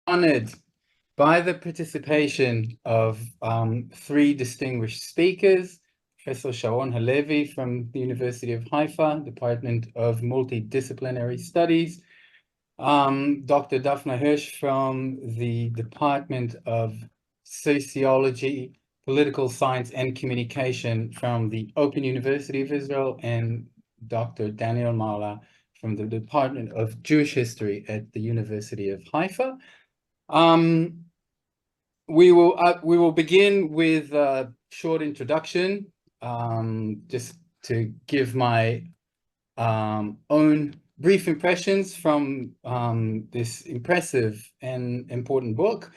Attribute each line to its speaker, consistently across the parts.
Speaker 1: honored by the participation of three distinguished speakers: Professor Sharon Halevi from the University of Haifa, Department of Multidisciplinary Studies, Dr. Daphna Hirsch from the Department of Sociology, Political Science and Communication from the Open University of Israel, and Dr. Daniel Marla from the Department of Jewish History at the University of Haifa. We will begin with a short introduction, just to give my own brief impressions from this impressive and important book.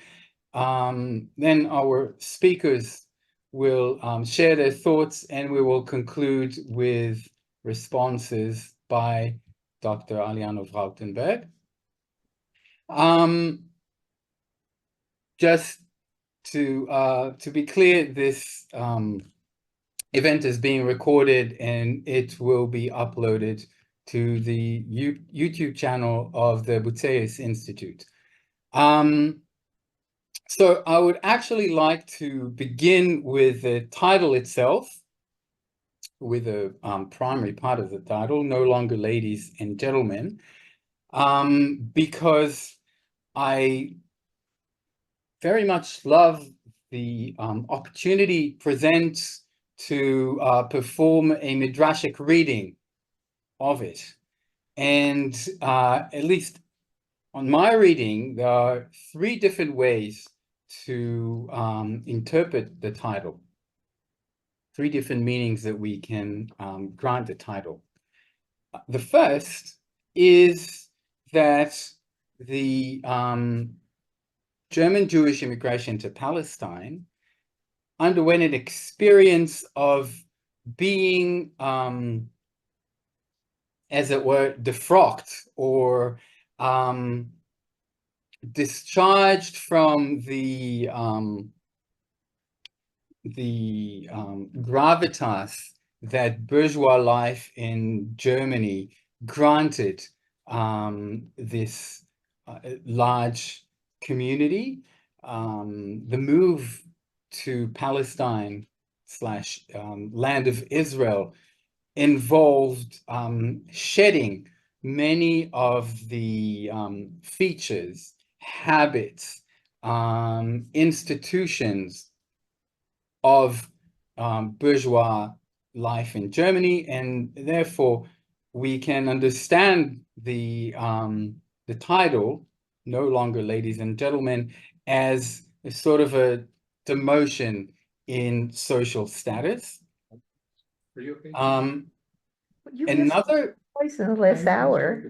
Speaker 1: Then our speakers will share their thoughts, and we will conclude with responses by Dr. Alianov-Rautenberg. Just to be clear, this event is being recorded and it will be uploaded to the YouTube channel of the Butzeus Institute. So I would actually like to begin with the title itself, with the primary part of the title, No Longer Ladies and Gentlemen, because I very much love the opportunity presents to perform a midrashic reading of it. And at least on my reading, there are three different ways to interpret the title, three different meanings that we can grant the title. The first is that the German Jewish immigration to Palestine underwent an experience of being, as it were, defrocked or discharged from the gravitas that bourgeois life in Germany granted this large community. The move to Palestine / land of Israel involved shedding many of the features, habits, institutions of bourgeois life in Germany, and therefore we can understand the title, No Longer Ladies and Gentlemen, as a sort of a demotion in social status.
Speaker 2: Are you okay?
Speaker 1: Another
Speaker 3: Twice in the last hour.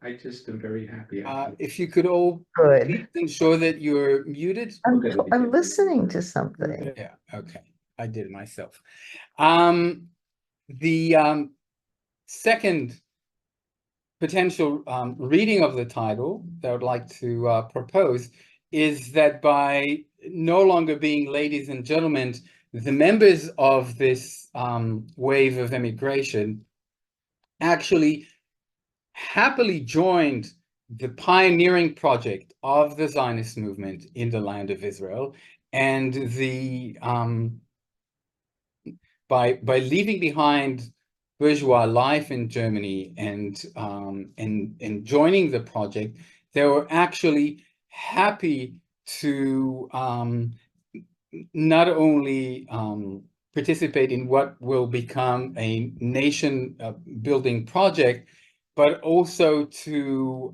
Speaker 2: I just am very happy.
Speaker 1: if you could all
Speaker 3: Good.
Speaker 1: please ensure that you're muted.
Speaker 3: I'm listening to something.
Speaker 1: Yeah, okay. I did it myself. The second potential reading of the title that I would like to propose is that by no longer being ladies and gentlemen, the members of this wave of immigration actually happily joined the pioneering project of the Zionist movement in the land of Israel, and the by leaving behind bourgeois life in Germany and joining the project, they were actually happy to not only participate in what will become a nation building project, but also to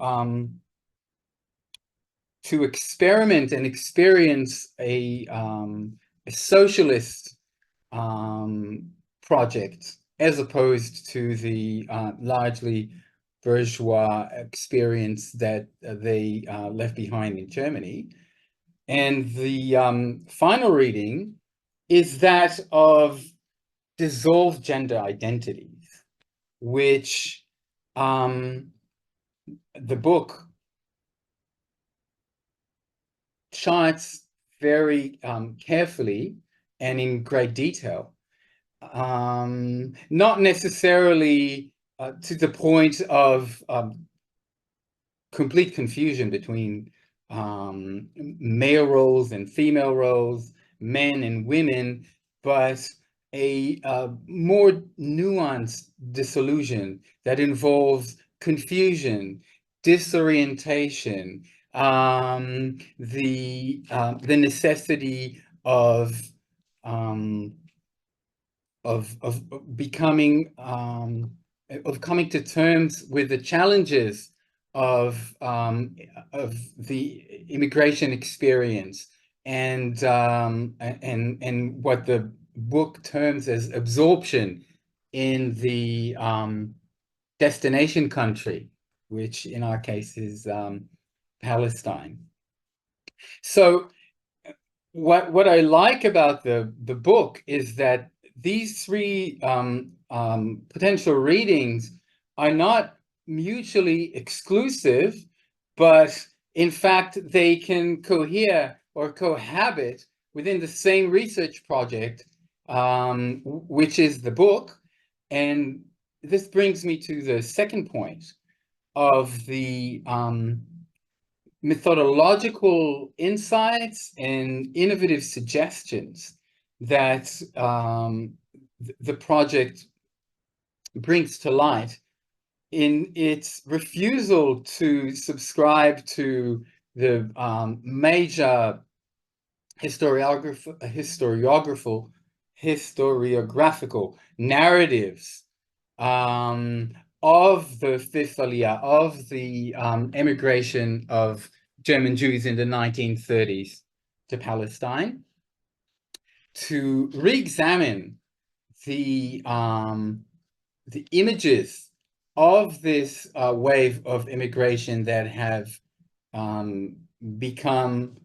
Speaker 1: experiment and experience a socialist project, as opposed to the largely bourgeois experience that they left behind in Germany. And the final reading is that of dissolved gender identities, which the book charts very carefully and in great detail. Not necessarily to the point of complete confusion between male roles and female roles, men and women, but a more nuanced disillusion that involves confusion, disorientation, the necessity of becoming of coming to terms with the challenges of the immigration experience and what the book terms as absorption in the destination country, which in our case is Palestine. So what I like about the book is that these three potential readings are not mutually exclusive, but in fact they can cohere or cohabit within the same research project, which is the book. And this brings me to the second point of the methodological insights and innovative suggestions that the project brings to light in its refusal to subscribe to the major historiographical narratives of the Fifth Aliyah, of the emigration of German Jews in the 1930s to Palestine, to re-examine the images of this wave of immigration that have become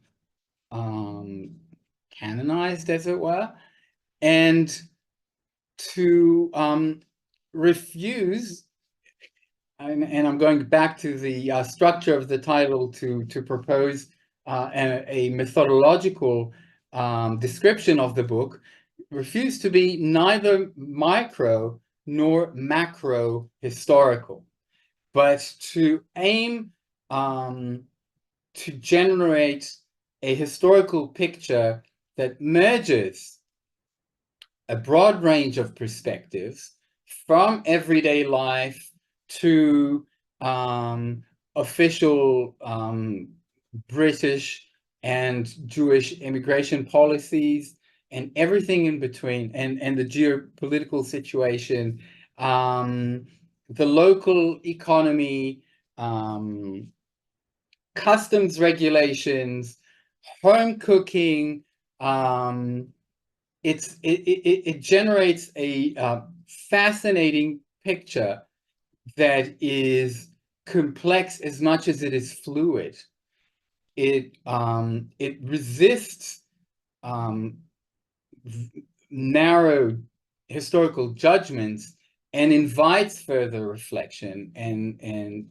Speaker 1: canonized, as it were, and to refuse, and I'm going back to the structure of the title to propose a methodological description of the book, refuse to be neither micro nor macro historical, but to aim to generate a historical picture that merges a broad range of perspectives from everyday life to official British and Jewish immigration policies and everything in between, and the geopolitical situation, the local economy, customs regulations, home cooking. It generates a fascinating picture that is complex as much as it is fluid. It resists narrow historical judgments and invites further reflection. And in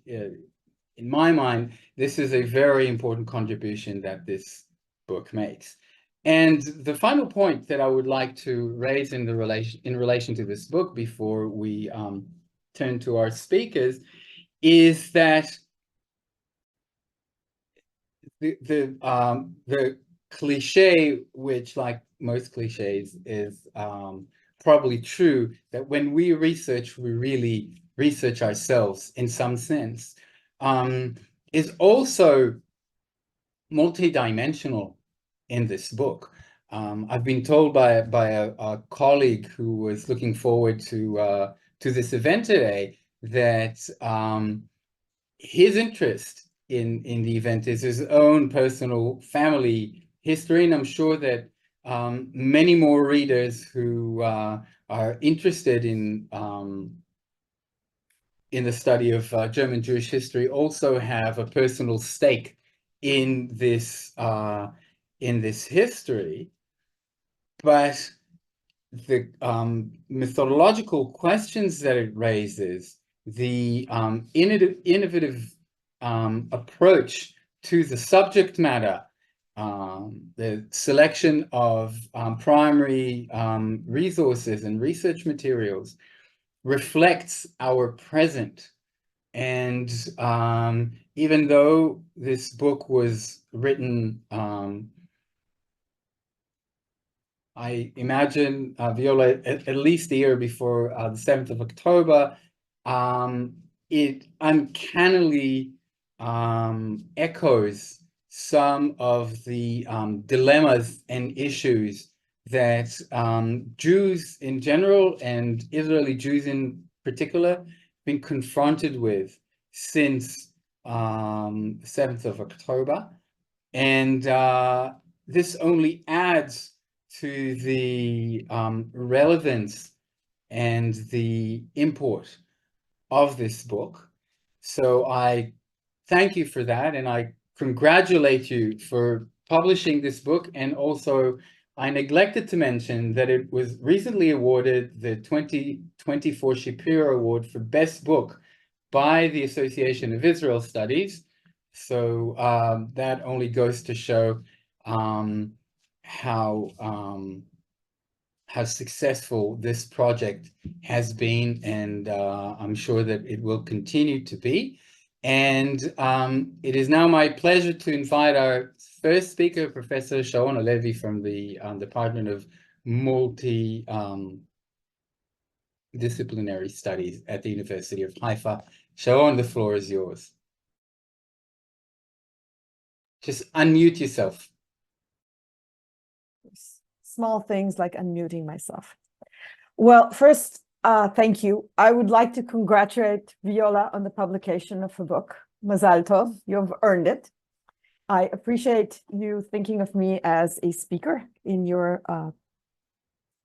Speaker 1: my mind, this is a very important contribution that this book makes. And the final point that I would like to raise in relation to this book before we turn to our speakers is that the cliche, which, like most cliches, is probably true, that when we research, we really research ourselves in some sense, is also multidimensional in this book. I've been told by a colleague who was looking forward to this event today that his interest in the event is his own personal family history, and I'm sure that many more readers who are interested in the study of German Jewish history also have a personal stake in this history. But the methodological questions that it raises, the innovative approach to the subject matter, the selection of primary resources and research materials reflects our present and even though this book was written, I imagine, Viola, at least a year before the 7th of October, it uncannily echoes some of the dilemmas and issues that Jews in general and Israeli Jews in particular have been confronted with since 7th of October. And this only adds to the relevance and the import of this book. So I thank you for that, and I congratulate you for publishing this book. And also, I neglected to mention that it was recently awarded the 2024 Shapiro Award for Best Book by the Association of Israel Studies. So that only goes to show how successful this project has been, and I'm sure that it will continue to be. And it is now my pleasure to invite our first speaker, Professor Sharon Halevi from the Department of Multidisciplinary Studies at the University of Haifa. Sharon, the floor is yours. Just unmute yourself.
Speaker 4: Small things like unmuting myself. Well, first, thank you. I would like to congratulate Viola on the publication of her book, Mazal Tov. You've earned it. I appreciate you thinking of me as a speaker in your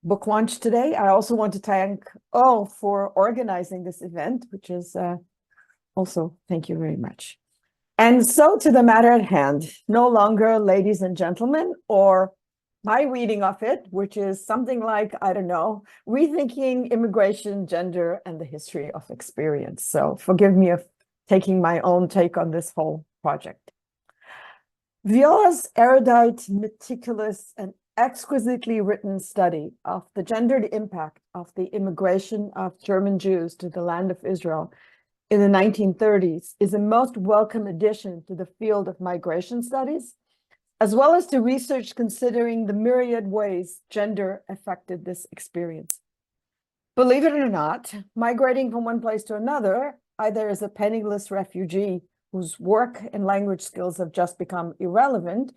Speaker 4: book launch today. I also want to thank all for organizing this event, which is also, thank you very much. And so to the matter at hand, no longer ladies and gentlemen, or my reading of it, which is something like, I don't know, rethinking immigration, gender, and the history of experience. So forgive me of taking my own take on this whole project. Viola's erudite, meticulous, and exquisitely written study of the gendered impact of the immigration of German Jews to the land of Israel in the 1930s is a most welcome addition to the field of migration studies, as well as to research considering the myriad ways gender affected this experience. Believe it or not, migrating from one place to another, either as a penniless refugee whose work and language skills have just become irrelevant,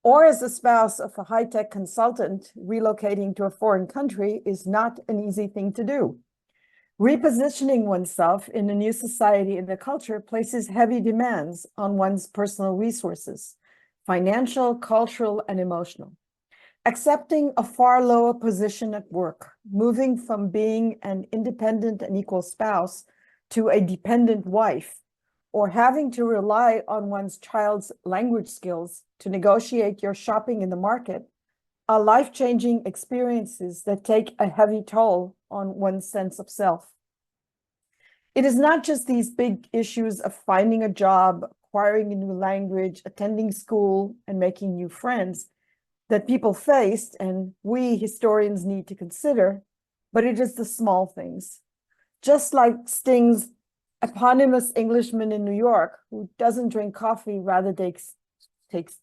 Speaker 4: or as a spouse of a high-tech consultant relocating to a foreign country, is not an easy thing to do. Repositioning oneself in a new society and a culture places heavy demands on one's personal resources, financial, cultural, and emotional. Accepting a far lower position at work, moving from being an independent and equal spouse to a dependent wife, or having to rely on one's child's language skills to negotiate your shopping in the market are life-changing experiences that take a heavy toll on one's sense of self. It is not just these big issues of finding a job, acquiring a new language, attending school, and making new friends that people faced and we historians need to consider, but it is the small things. Just like Sting's eponymous Englishman in New York who doesn't drink coffee, rather takes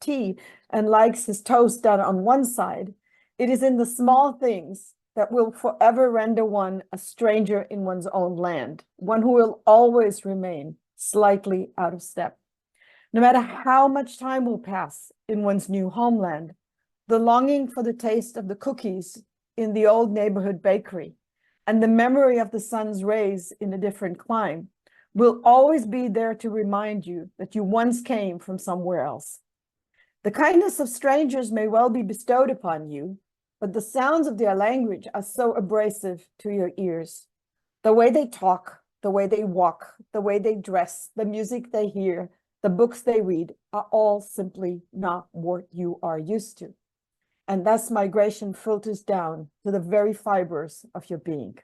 Speaker 4: tea and likes his toast done on one side, it is in the small things that will forever render one a stranger in one's own land, one who will always remain slightly out of step. No matter how much time will pass in one's new homeland, the longing for the taste of the cookies in the old neighborhood bakery and the memory of the sun's rays in a different clime will always be there to remind you that you once came from somewhere else. The kindness of strangers may well be bestowed upon you, but the sounds of their language are so abrasive to your ears. The way they talk, the way they walk, the way they dress, the music they hear, the books they read are all simply not what you are used to. And thus migration filters down to the very fibers of your being.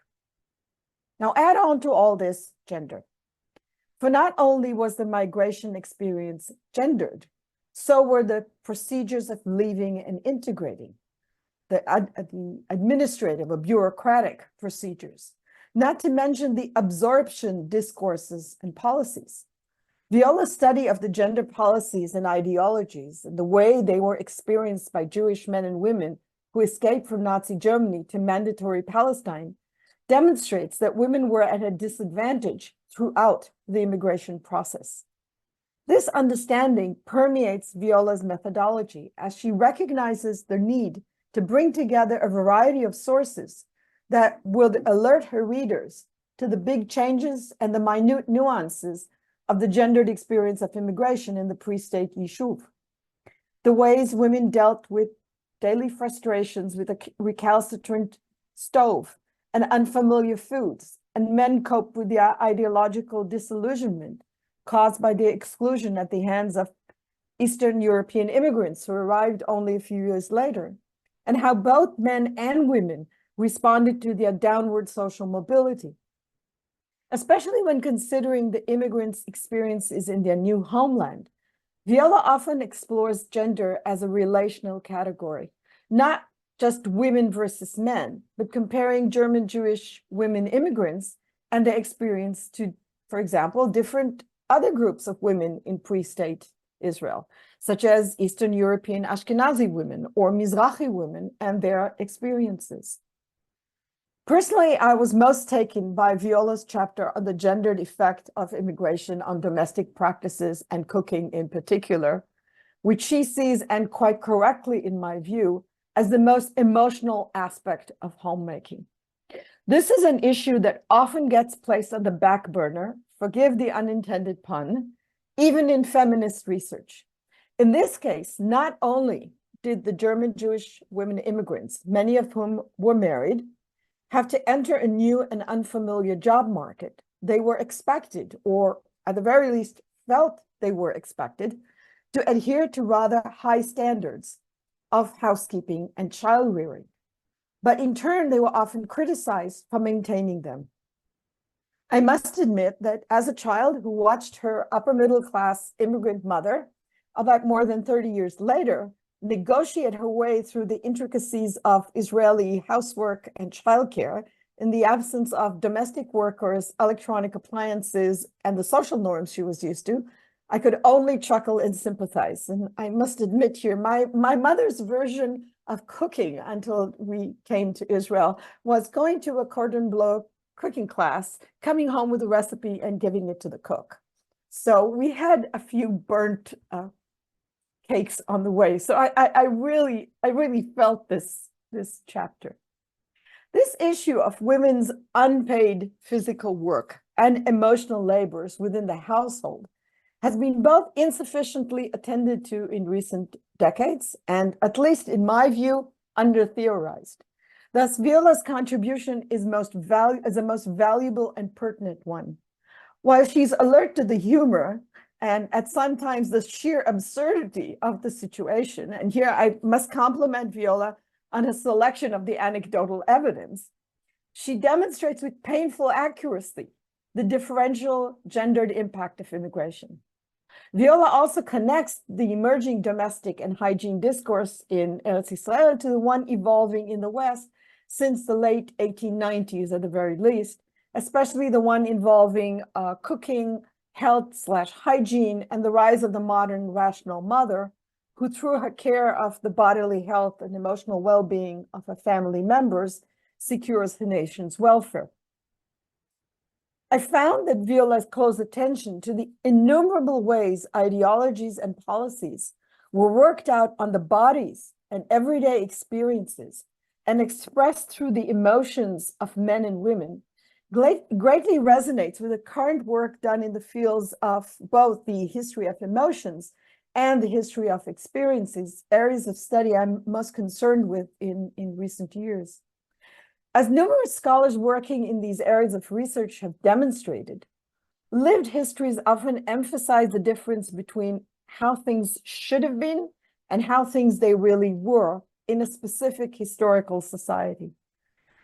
Speaker 4: Now add on to all this gender. For not only was the migration experience gendered, so were the procedures of leaving and integrating, the administrative or bureaucratic procedures, not to mention the absorption discourses and policies. Viola's study of the gender policies and ideologies and the way they were experienced by Jewish men and women who escaped from Nazi Germany to mandatory Palestine demonstrates that women were at a disadvantage throughout the immigration process. This understanding permeates Viola's methodology as she recognizes the need to bring together a variety of sources that would alert her readers to the big changes and the minute nuances of the gendered experience of immigration in the pre-state Yishuv. The ways women dealt with daily frustrations with a recalcitrant stove and unfamiliar foods, and men coped with the ideological disillusionment caused by the exclusion at the hands of Eastern European immigrants who arrived only a few years later, and how both men and women responded to their downward social mobility. Especially when considering the immigrants' experiences in their new homeland, Viola often explores gender as a relational category, not just women versus men, but comparing German Jewish women immigrants and their experience to, for example, different other groups of women in pre-state Israel, such as Eastern European Ashkenazi women or Mizrahi women and their experiences. Personally, I was most taken by Viola's chapter on the gendered effect of immigration on domestic practices and cooking in particular, which she sees, and quite correctly in my view, as the most emotional aspect of homemaking. This is an issue that often gets placed on the back burner, forgive the unintended pun, even in feminist research. In this case, not only did the German Jewish women immigrants, many of whom were married, have to enter a new and unfamiliar job market, they were expected, or at the very least felt they were expected, to adhere to rather high standards of housekeeping and child rearing. But in turn, they were often criticized for maintaining them. I must admit that as a child who watched her upper middle class immigrant mother, about more than 30 years later, negotiate her way through the intricacies of Israeli housework and childcare in the absence of domestic workers, electronic appliances, and the social norms she was used to, I could only chuckle and sympathize. And I must admit here, my mother's version of cooking until we came to Israel was going to a cordon bleu cooking class, coming home with a recipe and giving it to the cook. So we had a few burnt cakes on the way. So I really felt this chapter. This issue of women's unpaid physical work and emotional labors within the household has been both insufficiently attended to in recent decades and, at least in my view, under-theorized. Thus, Viola's contribution is the most valuable and pertinent one. While she's alert to the humor and at sometimes the sheer absurdity of the situation, and here I must compliment Viola on her selection of the anecdotal evidence, she demonstrates with painful accuracy the differential gendered impact of immigration. Viola also connects the emerging domestic and hygiene discourse in Eretz Israel to the one evolving in the West since the late 1890s at the very least, especially the one involving cooking, health/hygiene, and the rise of the modern rational mother, who through her care of the bodily health and emotional well-being of her family members secures the nation's welfare. I found that Viola's close attention to the innumerable ways ideologies and policies were worked out on the bodies and everyday experiences and expressed through the emotions of men and women greatly resonates with the current work done in the fields of both the history of emotions and the history of experiences, areas of study I'm most concerned with in recent years. As numerous scholars working in these areas of research have demonstrated, lived histories often emphasize the difference between how things should have been and how things they really were in a specific historical society.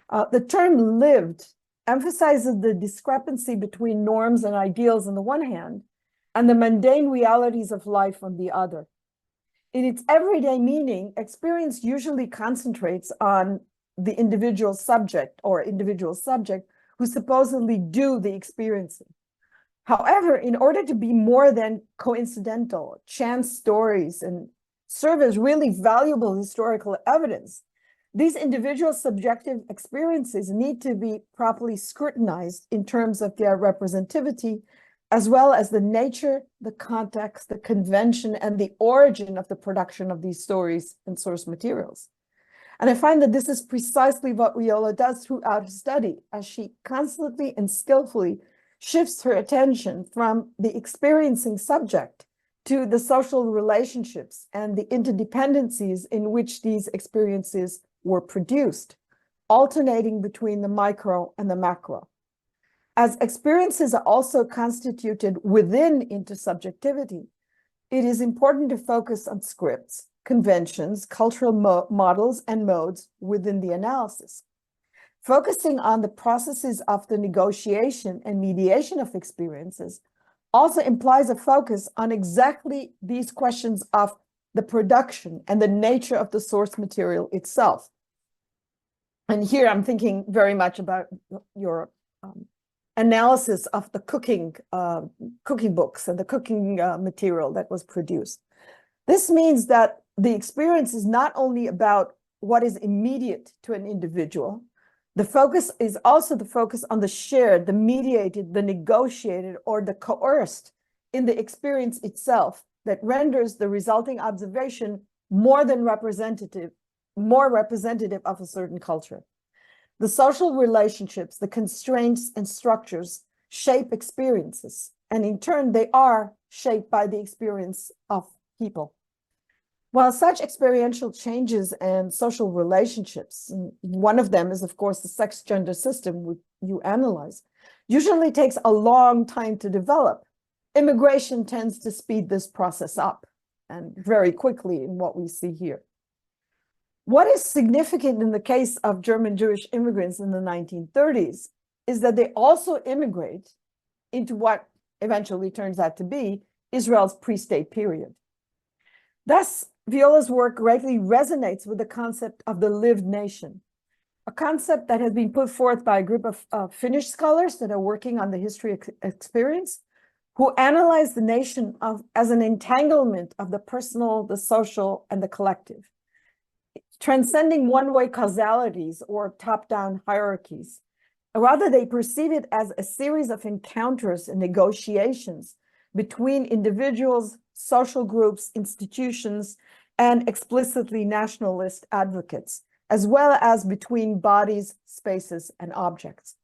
Speaker 4: The term lived emphasizes the discrepancy between norms and ideals on the one hand, and the mundane realities of life on the other. In its everyday meaning, experience usually concentrates on the individual subject or individual subject who supposedly do the experiencing. However, in order to be more than coincidental, chance stories and serve as really valuable historical evidence, these individual subjective experiences need to be properly scrutinized in terms of their representativity, as well as the nature, the context, the convention, and the origin of the production of these stories and source materials. And I find that this is precisely what Viola does throughout her study, as she constantly and skillfully shifts her attention from the experiencing subject to the social relationships and the interdependencies in which these experiences were produced, alternating between the micro and the macro. As experiences are also constituted within intersubjectivity, it is important to focus on scripts, conventions, cultural models, and modes within the analysis. Focusing on the processes of the negotiation and mediation of experiences also implies a focus on exactly these questions of the production and the nature of the source material itself. And here I'm thinking very much about your analysis of the cooking books and the cooking material that was produced. This means that the experience is not only about what is immediate to an individual. The focus is also the focus on the shared, the mediated, the negotiated, or the coerced in the experience itself that renders the resulting observation more representative of a certain culture. The social relationships, the constraints and structures shape experiences, and in turn, they are shaped by the experience of people. While such experiential changes and social relationships, one of them is, of course, the sex-gender system which you analyze, usually takes a long time to develop, immigration tends to speed this process up, and very quickly in what we see here. What is significant in the case of German Jewish immigrants in the 1930s is that they also immigrate into what eventually turns out to be Israel's pre-state period. Thus, Viola's work greatly resonates with the concept of the lived nation, a concept that has been put forth by a group of Finnish scholars that are working on the history experience, who analyze the nation as an entanglement of the personal, the social, and the collective, transcending one-way causalities or top-down hierarchies. Rather, they perceive it as a series of encounters and negotiations between individuals, social groups, institutions, and explicitly nationalist advocates, as well as between bodies, spaces, and objects.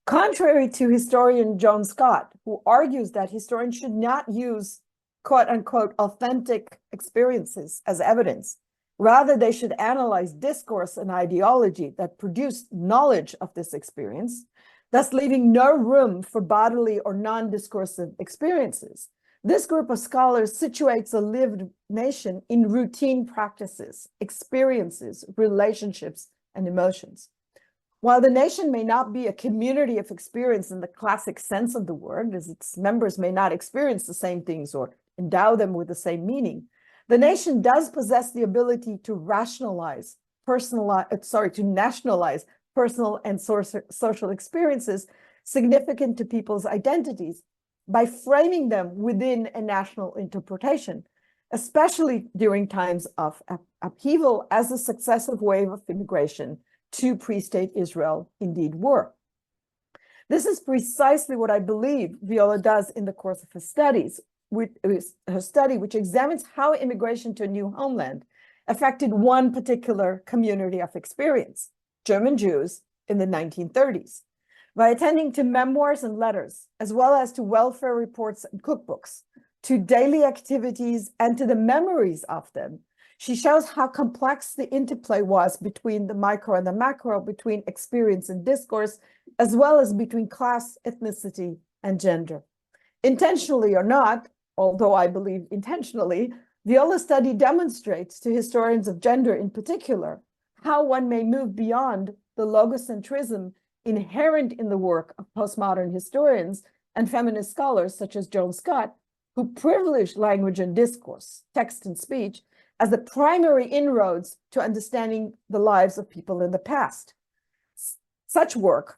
Speaker 4: Contrary to historian Joan Scott, who argues that historians should not use quote-unquote authentic experiences as evidence, rather they should analyze discourse and ideology that produced knowledge of this experience, thus leaving no room for bodily or non-discursive experiences. This group of scholars situates a lived nation in routine practices, experiences, relationships, and emotions. While the nation may not be a community of experience in the classic sense of the word, as its members may not experience the same things or endow them with the same meaning, the nation does possess the ability to nationalize personal and social experiences significant to people's identities by framing them within a national interpretation, especially during times of upheaval, as a successive wave of immigration to pre-state Israel indeed were. This is precisely what I believe Viola does in the course of her studies, which examines how immigration to a new homeland affected one particular community of experience, German Jews in the 1930s. By attending to memoirs and letters, as well as to welfare reports and cookbooks, to daily activities and to the memories of them, she shows how complex the interplay was between the micro and the macro, between experience and discourse, as well as between class, ethnicity, and gender. Intentionally or not, although I believe intentionally, Viola's study demonstrates to historians of gender in particular how one may move beyond the logocentrism inherent in the work of postmodern historians and feminist scholars such as Joan Scott, who privilege language and discourse, text and speech, as the primary inroads to understanding the lives of people in the past. Such work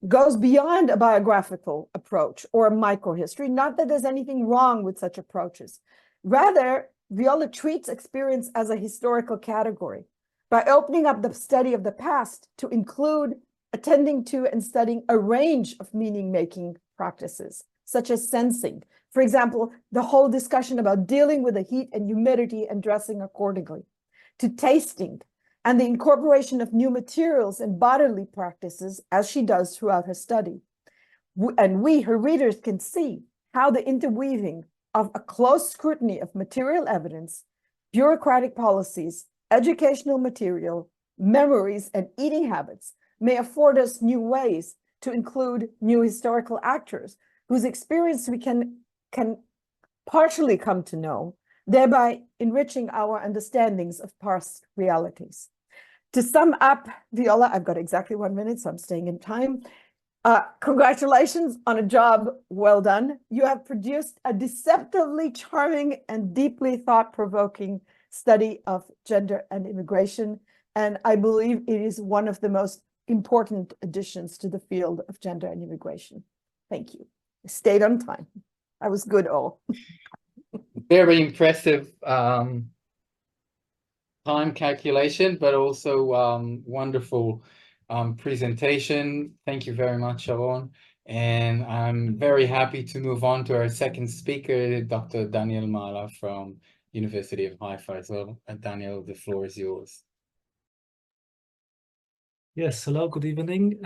Speaker 4: goes beyond a biographical approach or a microhistory. Not that there's anything wrong with such approaches. Rather, Viola treats experience as a historical category by opening up the study of the past to include attending to and studying a range of meaning-making practices, such as sensing. For example, the whole discussion about dealing with the heat and humidity and dressing accordingly, to tasting, and the incorporation of new materials and bodily practices, as she does throughout her study. And we, her readers, can see how the interweaving of a close scrutiny of material evidence, bureaucratic policies, educational material, memories, and eating habits may afford us new ways to include new historical actors whose experience we can partially come to know, thereby enriching our understandings of past realities. To sum up, Viola, I've got exactly 1 minute, so I'm staying in time. Congratulations on a job well done. You have produced a deceptively charming and deeply thought-provoking study of gender and immigration, and I believe it is one of the most important additions to the field of gender and immigration. Thank you. I stayed on time. I was good, all.
Speaker 1: Very impressive time calculation, but also wonderful presentation. Thank you very much, Sharon. And I'm very happy to move on to our second speaker, Dr. Daniel Mala from University of Haifa. So, Daniel, the floor is yours.
Speaker 5: Yes, hello, good evening.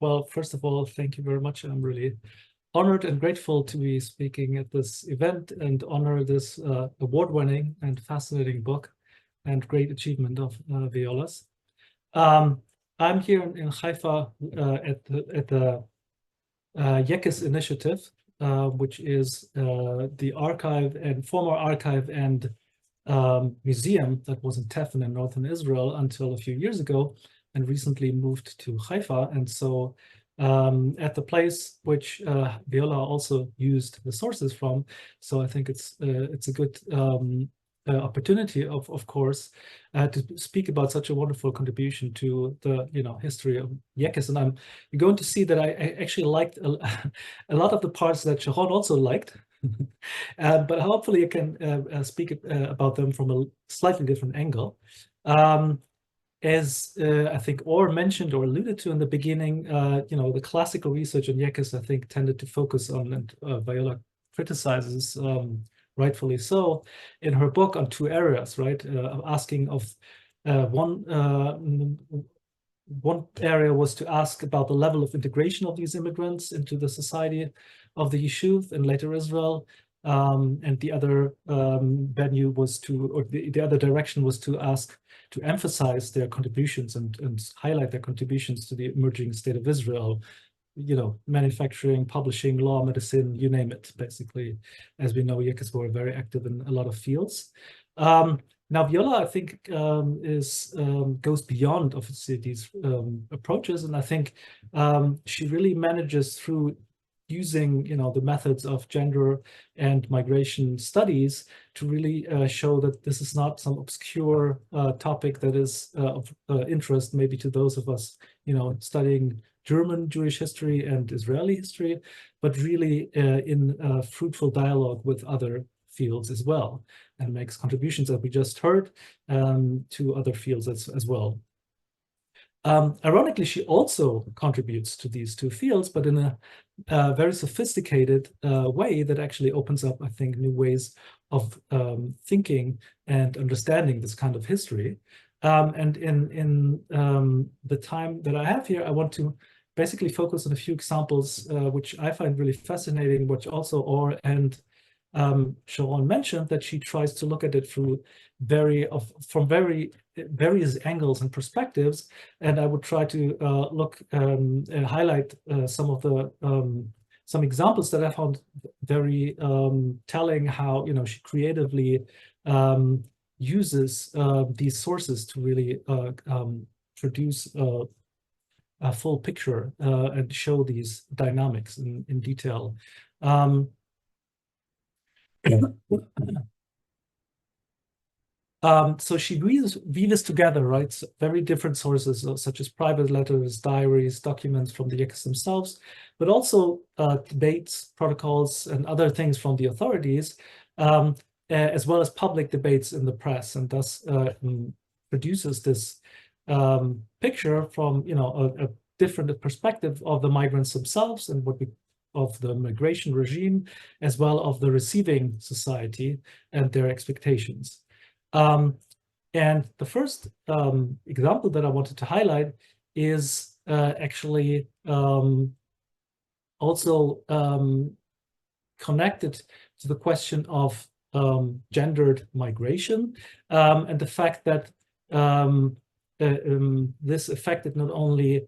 Speaker 5: Well, first of all, thank you very much. I'm really honored and grateful to be speaking at this event and honor this award-winning and fascinating book and great achievement of Viola's. I'm here in Haifa at the Yekes Initiative, which is the archive and former archive and museum that was in Tefn in northern Israel until a few years ago, and recently moved to Haifa. And so at the place which Viola also used the sources from. So I think it's a good opportunity, of course, to speak about such a wonderful contribution to the history of Yekes. And I'm going to see that I actually liked a lot of the parts that Sharon also liked. But hopefully I can speak about them from a slightly different angle. As I think Or mentioned or alluded to in the beginning, the classical research on Yekes, I think, tended to focus on, and Viola criticizes, rightfully so, in her book on two areas, right? Asking of one area was to ask about the level of integration of these immigrants into the society of the Yishuv and later Israel. And the other venue was the other direction was to ask to emphasize their contributions and highlight their contributions to the emerging state of Israel, manufacturing, publishing, law, medicine, you name it, basically. As we know, Yekes were very active in a lot of fields. Now, Viola, I think, goes beyond, obviously, these approaches, and I think she really manages through using, the methods of gender and migration studies to really show that this is not some obscure topic that is of interest maybe to those of us, studying German Jewish history and Israeli history, but really in fruitful dialogue with other fields as well, and makes contributions that we just heard to other fields as well. Ironically, she also contributes to these two fields, but in a very sophisticated way that actually opens up, I think, new ways of thinking and understanding this kind of history. And in the time that I have here, I want to basically focus on a few examples which I find really fascinating, which also Or and Sharon mentioned, that she tries to look at it through from various angles and perspectives, and I would try to look and highlight some of the some examples that I found very telling, how she creatively uses these sources to really produce a full picture and show these dynamics in detail. So she weaves together, right, very different sources, such as private letters, diaries, documents from the Yekis themselves, but also debates, protocols, and other things from the authorities, as well as public debates in the press, and thus produces this picture from, you know, a different perspective of the migrants themselves and of the migration regime, as well of the receiving society and their expectations. And the first example that I wanted to highlight is actually also connected to the question of gendered migration, and the fact that this affected not only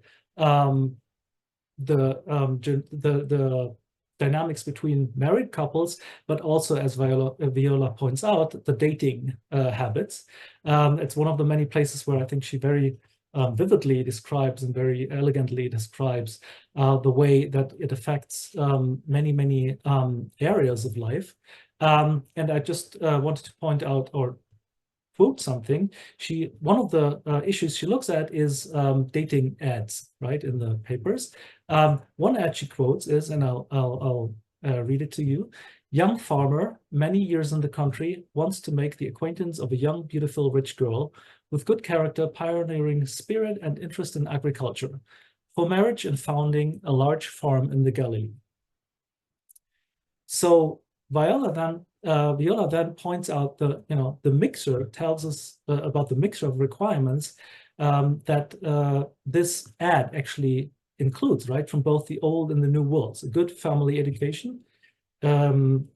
Speaker 5: the dynamics between married couples, but also, as Viola points out, the dating habits. It's one of the many places where I think she very vividly describes and very elegantly describes the way that it affects many areas of life. And I just wanted to point out or quote something. One of the issues she looks at is dating ads, right, in the papers. One ad she quotes is, and I'll read it to you: "Young farmer, many years in the country, wants to make the acquaintance of a young, beautiful, rich girl with good character, pioneering spirit, and interest in agriculture, for marriage and founding a large farm in the Galilee." So Viola then points out the mixer, tells us about the mixture of requirements that this ad actually includes, right, from both the old and the new worlds: a good family education, and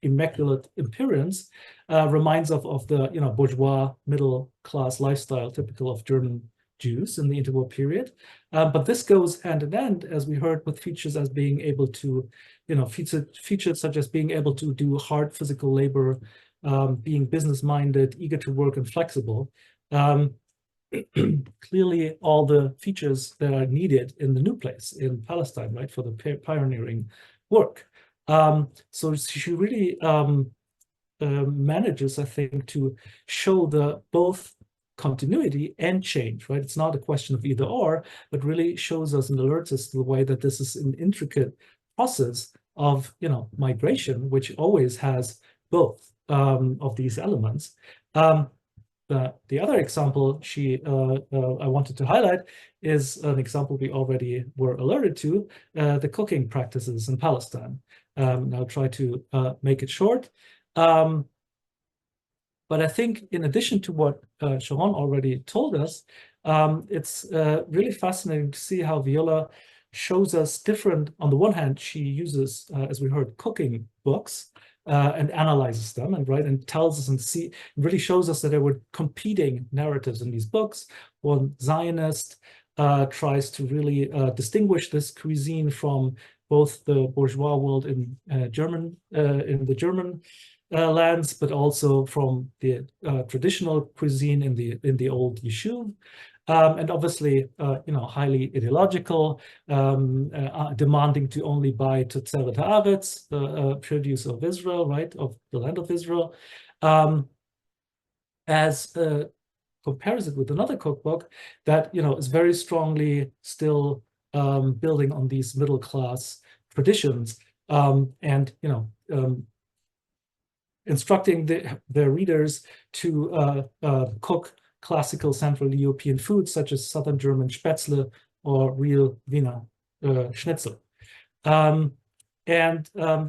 Speaker 5: immaculate appearance reminds of the bourgeois middle class lifestyle typical of German Jews in the interwar period. But this goes hand in hand, as we heard, with features as being able to, features such as being able to do hard physical labor, being business-minded, eager to work, and flexible. Clearly, all the features that are needed in the new place in Palestine, right, for the pioneering work. So she really manages, I think, to show both continuity and change, right? It's not a question of either or, but really shows us and alerts us to the way that this is an intricate process of, migration, which always has both of these elements. The other example I wanted to highlight is an example we already were alerted to, the cooking practices in Palestine. And I'll try to make it short. But I think in addition to what Sharon already told us, it's really fascinating to see how Viola shows us different. On the one hand, she uses, as we heard, cooking books and analyzes them and tells us and really shows us that there were competing narratives in these books. One Zionist tries to really distinguish this cuisine from both the bourgeois world in the German lands, but also from the traditional cuisine in the old Yishuv, and obviously, highly ideological, demanding to only buy Totzeret Haaretz, the produce of Israel, right, of the land of Israel, as compares it with another cookbook that is very strongly still building on these middle class traditions, and instructing their readers to cook classical Central European foods such as Southern German Spätzle or real Wiener Schnitzel. And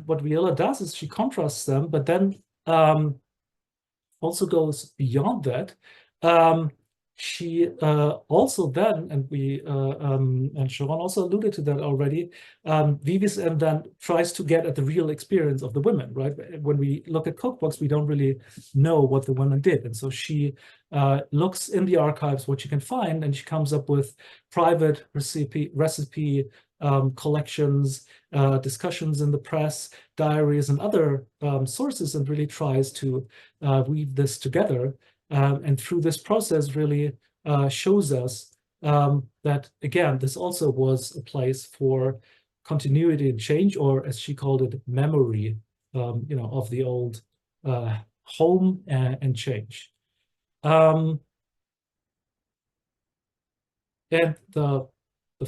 Speaker 5: what Viola does is she contrasts them, but then also goes beyond that. She also then, and Sharon also alluded to that already, Vivis and then tries to get at the real experience of the women, right? When we look at cookbooks, we don't really know what the women did. And so she looks in the archives what she can find, and she comes up with private recipe collections, discussions in the press, diaries, and other sources, and really tries to weave this together. And through this process really shows us that, again, this also was a place for continuity and change, or as she called it, memory, of the old home and change. And the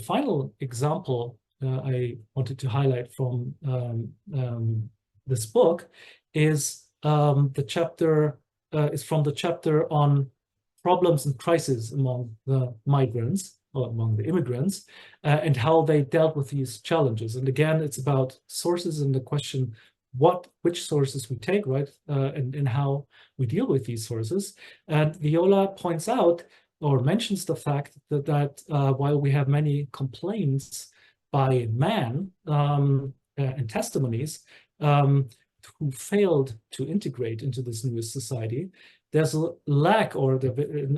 Speaker 5: final example I wanted to highlight from this book is the chapter is from the chapter on problems and crises among the migrants or among the immigrants and how they dealt with these challenges. And again, it's about sources and the question which sources we take, right, and how we deal with these sources. And Viola points out or mentions the fact that while we have many complaints by men and testimonies who failed to integrate into this new society, there's a lack or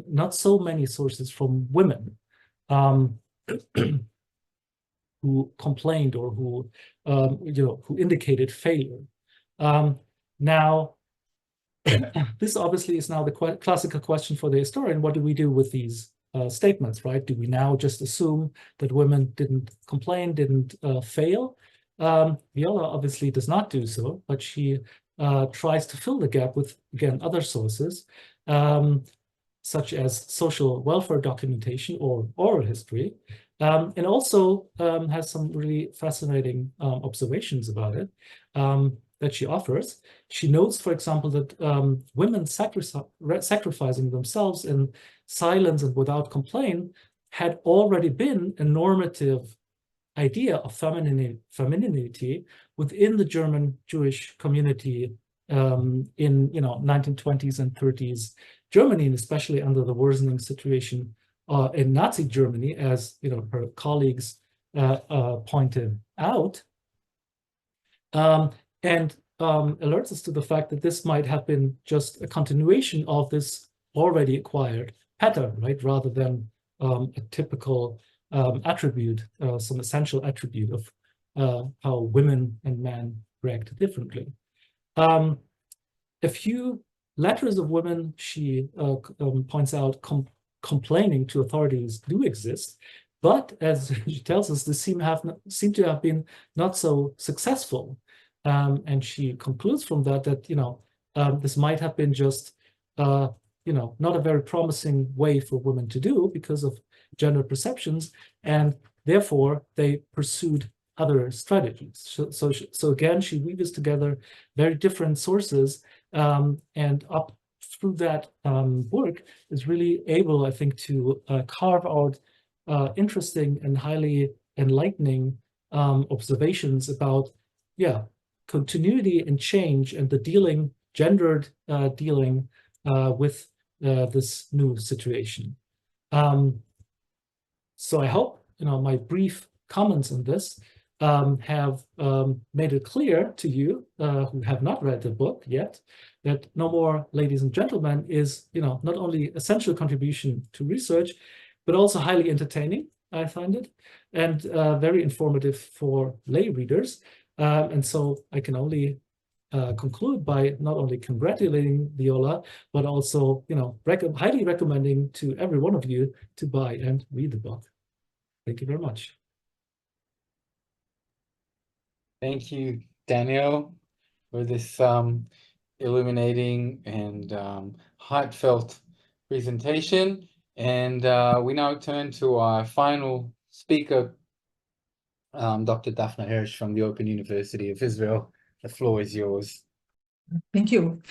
Speaker 5: not so many sources from women who complained or who who indicated failure. Now, this obviously is now the classical question for the historian: what do we do with these statements, right? Do we now just assume that women didn't complain, didn't fail? Viola obviously does not do so, but she tries to fill the gap with, again, other sources, such as social welfare documentation or oral history, and also has some really fascinating observations about it that she offers. She notes, for example, that women sacrificing themselves in silence and without complaint had already been a normative idea of femininity within the German Jewish community in 1920s and 30s Germany, and especially under the worsening situation in Nazi Germany, as her colleagues pointed out, and alerts us to the fact that this might have been just a continuation of this already acquired pattern, right, rather than a typical attribute, some essential attribute of how women and men react differently. A few letters of women, she points out, complaining to authorities do exist, but as she tells us, this seem to have been not so successful. And she concludes from that this might have been just not a very promising way for women to do because of gender perceptions, and therefore they pursued other strategies. So again, she weaves together very different sources, and up through that work is really able, I think, to carve out interesting and highly enlightening observations about, continuity and change and the gendered dealing with this new situation. So I hope my brief comments on this have made it clear to you who have not read the book yet that No More Ladies and Gentlemen is not only essential contribution to research, but also highly entertaining, I find it, and very informative for lay readers. And so I can only conclude by not only congratulating Viola, but also highly recommending to every one of you to buy and read the book. Thank you very much.
Speaker 1: Thank you, Daniel, for this illuminating and heartfelt presentation. And we now turn to our final speaker, Dr. Daphne Hirsch from the Open University of Israel. The floor is yours.
Speaker 6: Thank you.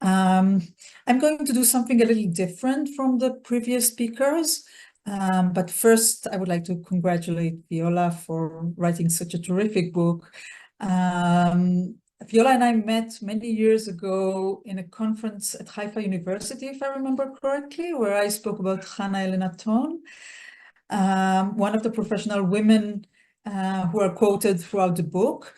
Speaker 6: I'm going to do something a little different from the previous speakers. But first, I would like to congratulate Viola for writing such a terrific book. Viola and I met many years ago in a conference at Haifa University, if I remember correctly, where I spoke about Hannah Elena Thon, one of the professional women who are quoted throughout the book.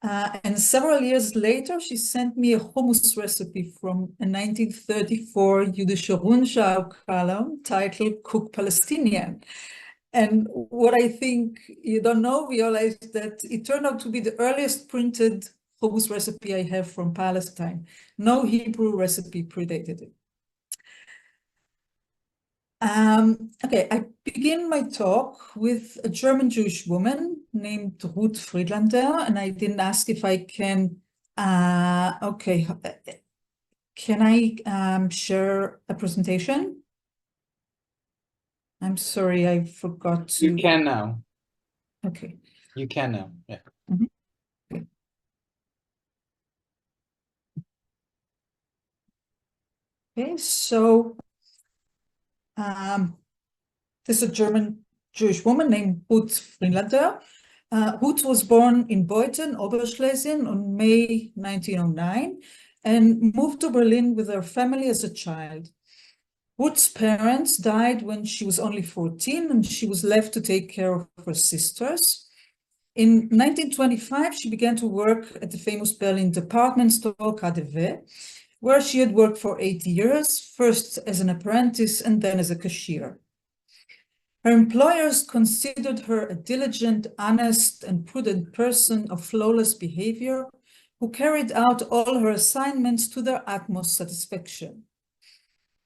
Speaker 6: And several years later, she sent me a hummus recipe from a 1934 Jüdische Rundschau column titled Cook Palestinian. And what I think you don't know, Viola, is that it turned out to be the earliest printed hummus recipe I have from Palestine. No Hebrew recipe predated it. Okay, I begin my talk with a German Jewish woman named Ruth Friedlander, and I didn't ask if I can, Can I share a presentation? I'm sorry, I forgot to.
Speaker 1: You can now.
Speaker 6: Okay.
Speaker 1: You can now. Yeah.
Speaker 6: Okay, so there's a German Jewish woman named Ruth Friedlander. Ruth was born in Beuthen, Oberschlesien on May 1909 and moved to Berlin with her family as a child. Ruth's parents died when she was only 14 and she was left to take care of her sisters. In 1925, she began to work at the famous Berlin department store KaDeWe, where she had worked for 8 years, first as an apprentice and then as a cashier. Her employers considered her a diligent, honest, and prudent person of flawless behavior who carried out all her assignments to their utmost satisfaction.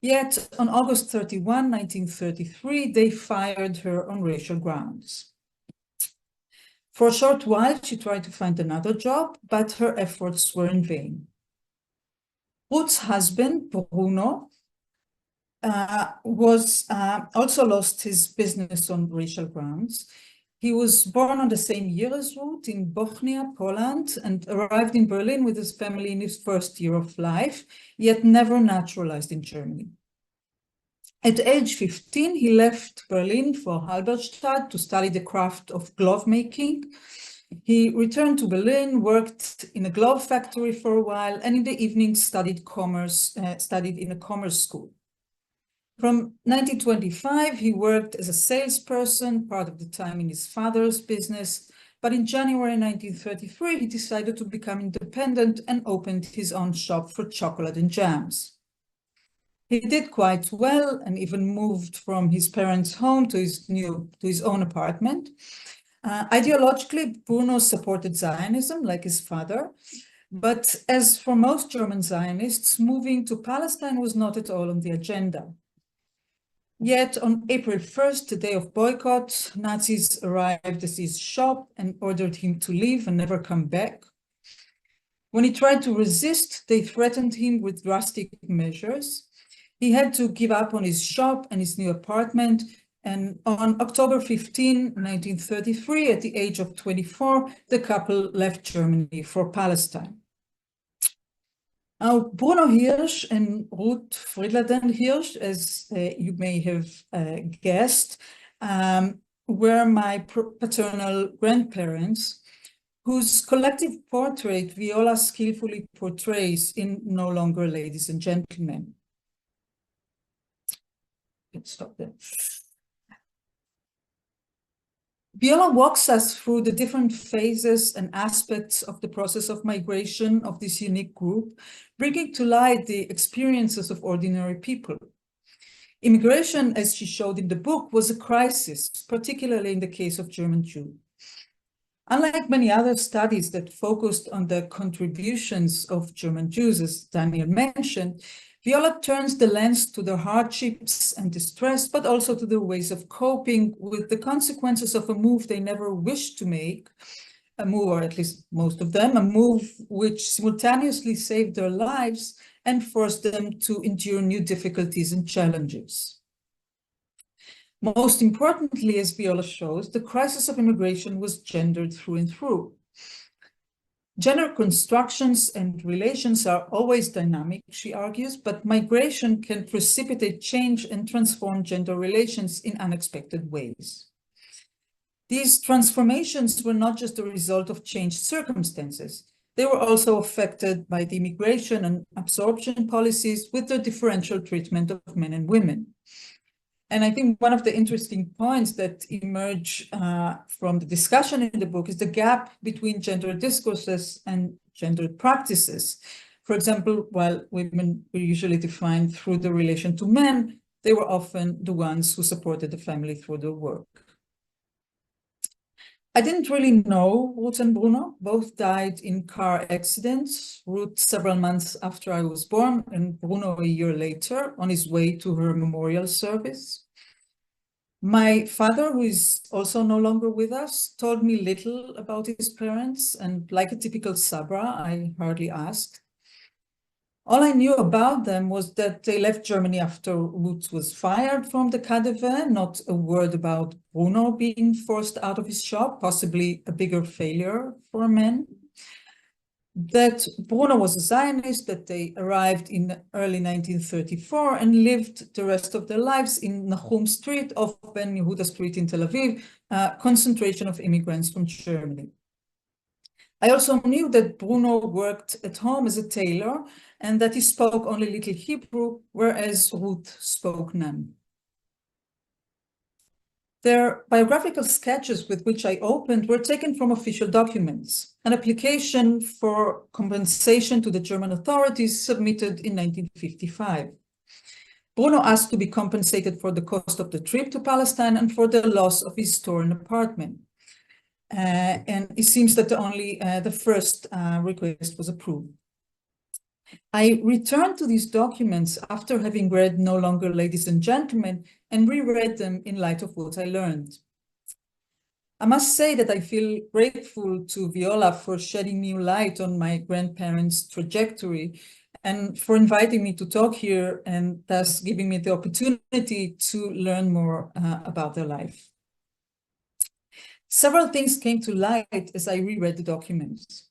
Speaker 6: Yet, on August 31, 1933, they fired her on racial grounds. For a short while, she tried to find another job, but her efforts were in vain. Ruth's husband, Bruno, also lost his business on racial grounds. He was born on the same year as Ruth in Bochnia, Poland, and arrived in Berlin with his family in his first year of life, yet never naturalized in Germany. At age 15, he left Berlin for Halberstadt to study the craft of glove making. He returned to Berlin, worked in a glove factory for a while, and in the evening studied in a commerce school. From 1925, he worked as a salesperson, part of the time in his father's business, but in January 1933, he decided to become independent and opened his own shop for chocolate and jams. He did quite well and even moved from his parents' home to his own apartment. Ideologically, Bruno supported Zionism like his father, but as for most German Zionists, moving to Palestine was not at all on the agenda. Yet on April 1st, the day of boycott, Nazis arrived at his shop and ordered him to leave and never come back. When he tried to resist, they threatened him with drastic measures. He had to give up on his shop and his new apartment. And on October 15, 1933, at the age of 24, the couple left Germany for Palestine. Now, Bruno Hirsch and Ruth Friedlander Hirsch, as you may have guessed, were my paternal grandparents, whose collective portrait Viola skillfully portrays in No Longer Ladies and Gentlemen. Let's stop there. Viola walks us through the different phases and aspects of the process of migration of this unique group, bringing to light the experiences of ordinary people. Immigration, as she showed in the book, was a crisis, particularly in the case of German Jews. Unlike many other studies that focused on the contributions of German Jews, as Daniel mentioned, Viola turns the lens to their hardships and distress, but also to their ways of coping with the consequences of a move they never wished to make, a move, or at least most of them, a move which simultaneously saved their lives and forced them to endure new difficulties and challenges. Most importantly, as Viola shows, the crisis of immigration was gendered through and through. Gender constructions and relations are always dynamic, she argues, but migration can precipitate change and transform gender relations in unexpected ways. These transformations were not just a result of changed circumstances. They were also affected by the immigration and absorption policies with the differential treatment of men and women. And I think one of the interesting points that emerge from the discussion in the book is the gap between gender discourses and gendered practices. For example, while women were usually defined through the relation to men, they were often the ones who supported the family through their work. I didn't really know Ruth and Bruno. Both died in car accidents, Ruth several months after I was born, and Bruno a year later on his way to her memorial service. My father, who is also no longer with us, told me little about his parents, and like a typical Sabra, I hardly asked. All I knew about them was that they left Germany after Ruth was fired from the KaDeWe, not a word about Bruno being forced out of his job, possibly a bigger failure for a man. That Bruno was a Zionist, that they arrived in early 1934 and lived the rest of their lives in Nahum Street of Ben Yehuda Street in Tel Aviv, a concentration of immigrants from Germany. I also knew that Bruno worked at home as a tailor and that he spoke only little Hebrew, whereas Ruth spoke none. Their biographical sketches with which I opened were taken from official documents. An application for compensation to the German authorities submitted in 1955. Bruno asked to be compensated for the cost of the trip to Palestine and for the loss of his store and apartment. And it seems that only the first request was approved. I returned to these documents after having read No Longer Ladies and Gentlemen and reread them in light of what I learned. I must say that I feel grateful to Viola for shedding new light on my grandparents' trajectory and for inviting me to talk here and thus giving me the opportunity to learn more about their life. Several things came to light as I reread the documents.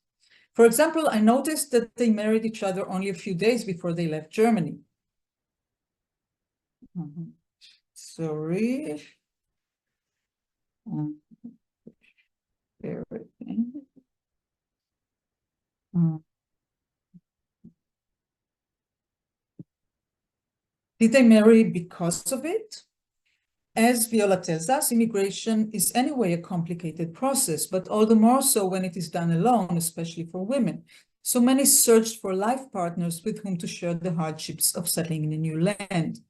Speaker 6: For example, I noticed that they married each other only a few days before they left Germany. Sorry. Bear with me. Did they marry because of it? As Viola tells us, immigration is anyway a complicated process, but all the more so when it is done alone, especially for women. So many searched for life partners with whom to share the hardships of settling in a new land.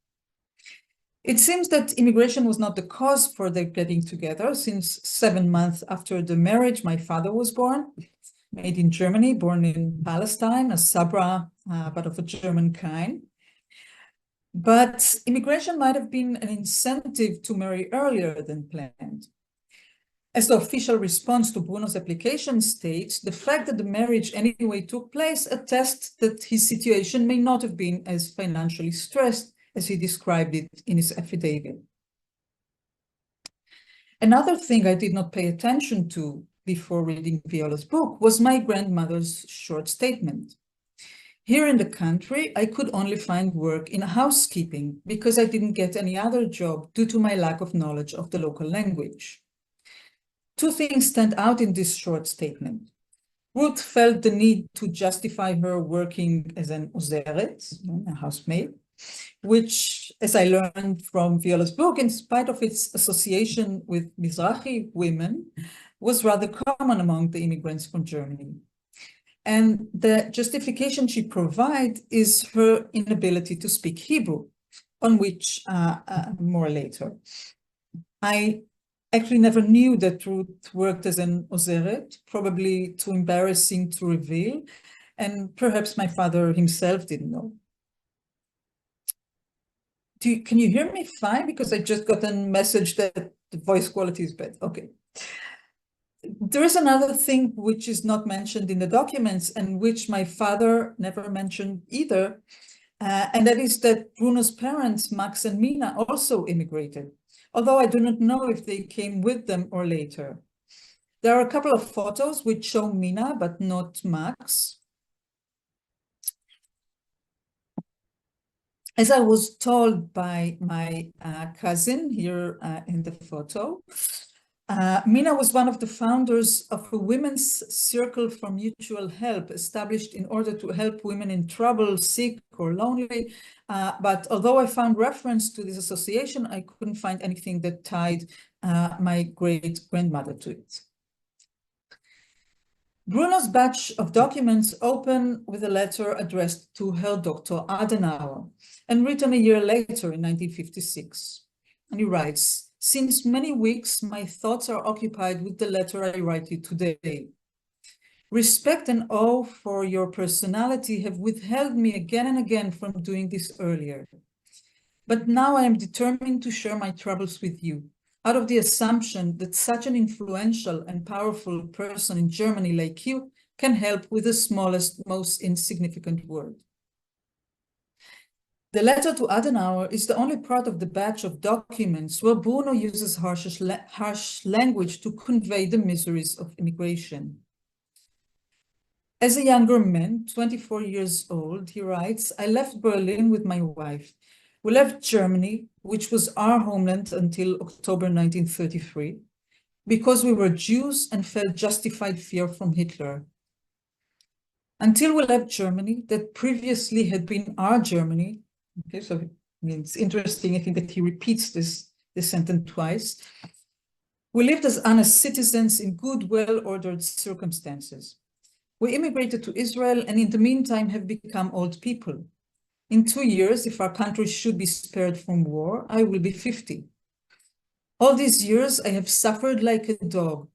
Speaker 6: It seems that immigration was not the cause for their getting together, since 7 months after the marriage, my father was born, made in Germany, born in Palestine, a Sabra, but of a German kind. But immigration might have been an incentive to marry earlier than planned. As the official response to Bruno's application states, the fact that the marriage anyway took place attests that his situation may not have been as financially stressed as he described it in his affidavit. Another thing I did not pay attention to before reading Viola's book was my grandmother's short statement. Here in the country, I could only find work in housekeeping because I didn't get any other job due to my lack of knowledge of the local language. Two things stand out in this short statement. Ruth felt the need to justify her working as an ozeret, a housemaid, which, as I learned from Viola's book, in spite of its association with Mizrahi women, was rather common among the immigrants from Germany. And the justification she provides is her inability to speak Hebrew, on which more later. I actually never knew that Ruth worked as an ozeret, probably too embarrassing to reveal, and perhaps my father himself didn't know. Can you hear me fine? Because I just got a message that the voice quality is bad. Okay. There is another thing which is not mentioned in the documents and which my father never mentioned either, and that is that Bruno's parents, Max and Mina, also immigrated, although I do not know if they came with them or later. There are a couple of photos which show Mina, but not Max. As I was told by my cousin here in the photo, Mina was one of the founders of a women's circle for mutual help established in order to help women in trouble, sick or lonely. But although I found reference to this association, I couldn't find anything that tied my great-grandmother to it. Bruno's batch of documents open with a letter addressed to Herr Dr. Adenauer and written a year later in 1956. And he writes, "Since many weeks, my thoughts are occupied with the letter I write you today. Respect and awe for your personality have withheld me again and again from doing this earlier. But now I am determined to share my troubles with you, out of the assumption that such an influential and powerful person in Germany like you can help with the smallest, most insignificant word. The letter to Adenauer is the only part of the batch of documents where Bruno uses harsh language to convey the miseries of immigration. As a younger man, 24 years old, he writes, I left Berlin with my wife. We left Germany, which was our homeland until October 1933, because we were Jews and felt justified fear from Hitler. Until we left Germany, that previously had been our Germany. Okay, so it's interesting, I think, that he repeats this sentence twice. We lived as honest citizens in good, well-ordered circumstances. We immigrated to Israel and in the meantime have become old people. In 2 years, if our country should be spared from war, I will be 50. All these years, I have suffered like a dog,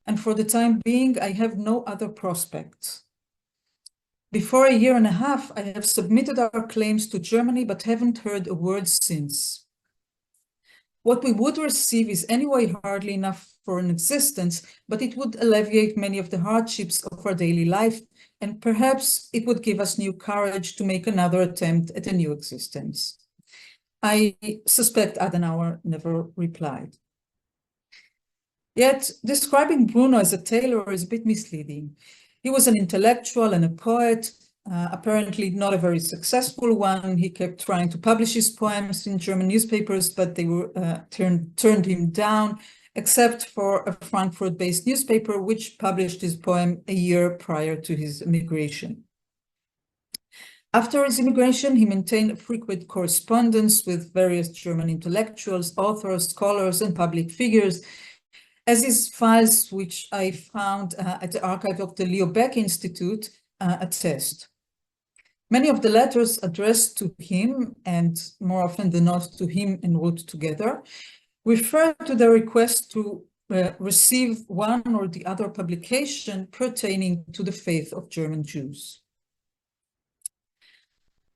Speaker 6: and for the time being, I have no other prospects. Before a year and a half, I have submitted our claims to Germany, but haven't heard a word since. What we would receive is anyway hardly enough for an existence, but it would alleviate many of the hardships of our daily life, and perhaps it would give us new courage to make another attempt at a new existence. I suspect Adenauer never replied. Yet, describing Bruno as a tailor is a bit misleading. He was an intellectual and a poet, apparently not a very successful one. He kept trying to publish his poems in German newspapers, but they were turned him down, except for a Frankfurt-based newspaper, which published his poem a year prior to his immigration. After his immigration, he maintained a frequent correspondence with various German intellectuals, authors, scholars, and public figures, as his files, which I found at the archive of the Leo Baeck Institute, attest. Many of the letters addressed to him, and more often than not to him and wrote together, refer to the request to receive one or the other publication pertaining to the faith of German Jews.